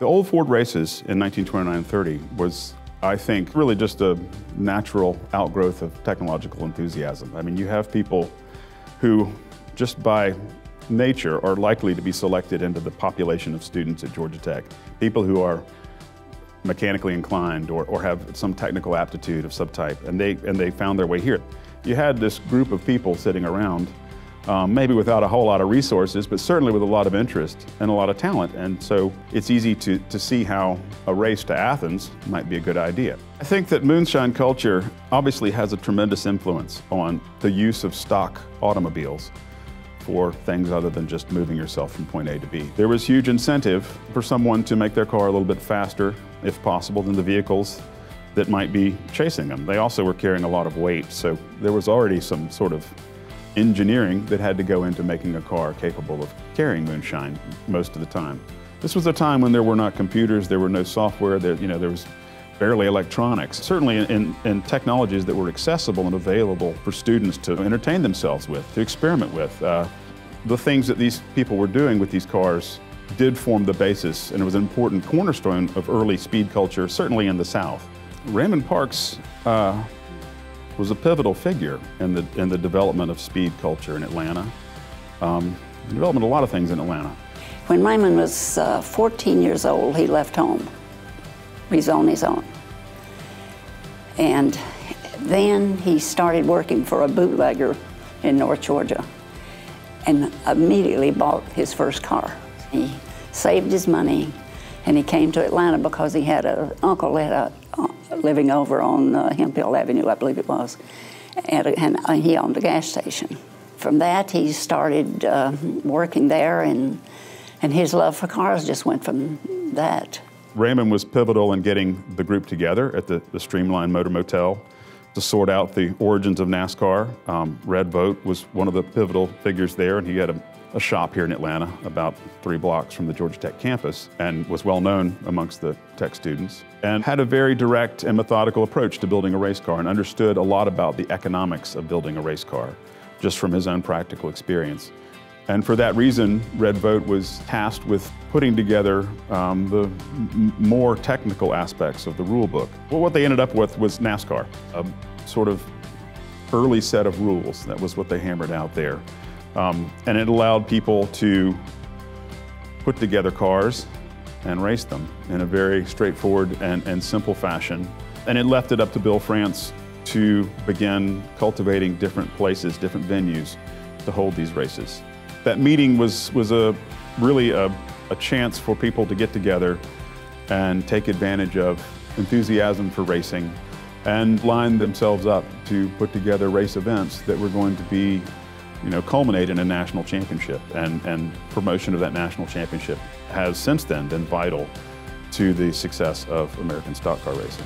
The old Ford races in 1929-30 was, I think, really just a natural outgrowth of technological enthusiasm. I mean, you have people who, just by nature, are likely to be selected into the population of students at Georgia Tech. People who are mechanically inclined or have some technical aptitude of some type, and they found their way here. You had this group of people sitting around, maybe without a whole lot of resources, but certainly with a lot of interest and a lot of talent. And so it's easy to see how a race to Athens might be a good idea. I think that Moonshine Culture obviously has a tremendous influence on the use of stock automobiles for things other than just moving yourself from point A to B. There was huge incentive for someone to make their car a little bit faster, if possible, than the vehicles that might be chasing them. They also were carrying a lot of weight, so there was already some sort of engineering that had to go into making a car capable of carrying moonshine most of the time. This was a time when there were not computers, there were no software, there was barely electronics. Certainly in technologies that were accessible and available for students to entertain themselves with, to experiment with. The things that these people were doing with these cars did form the basis, and it was an important cornerstone of early speed culture, certainly in the South. Raymond Parks was a pivotal figure in the development of speed culture in Atlanta. The development of a lot of things in Atlanta. When Raymond was 14 years old, he left home. He was on his own. And then he started working for a bootlegger in North Georgia and immediately bought his first car. He saved his money and he came to Atlanta because he had an uncle living over on Hemphill Avenue, I believe it was, and he owned a gas station. From that, he started working there, and his love for cars just went from that. Raymond was pivotal in getting the group together at the Streamline Motor Motel to sort out the origins of NASCAR. Red Vote was one of the pivotal figures there, and he had a shop here in Atlanta about 3 blocks from the Georgia Tech campus and was well known amongst the Tech students and had a very direct and methodical approach to building a race car and understood a lot about the economics of building a race car just from his own practical experience. And for that reason, Red Vote was tasked with putting together the more technical aspects of the rule book. Well, what they ended up with was NASCAR, a sort of early set of rules. That was what they hammered out there. And it allowed people to put together cars and race them in a very straightforward and simple fashion. And it left it up to Bill France to begin cultivating different places, different venues to hold these races. That meeting was really a chance for people to get together and take advantage of enthusiasm for racing and line themselves up to put together race events that were going to be, culminate in a national championship. And promotion of that national championship has since then been vital to the success of American stock car racing.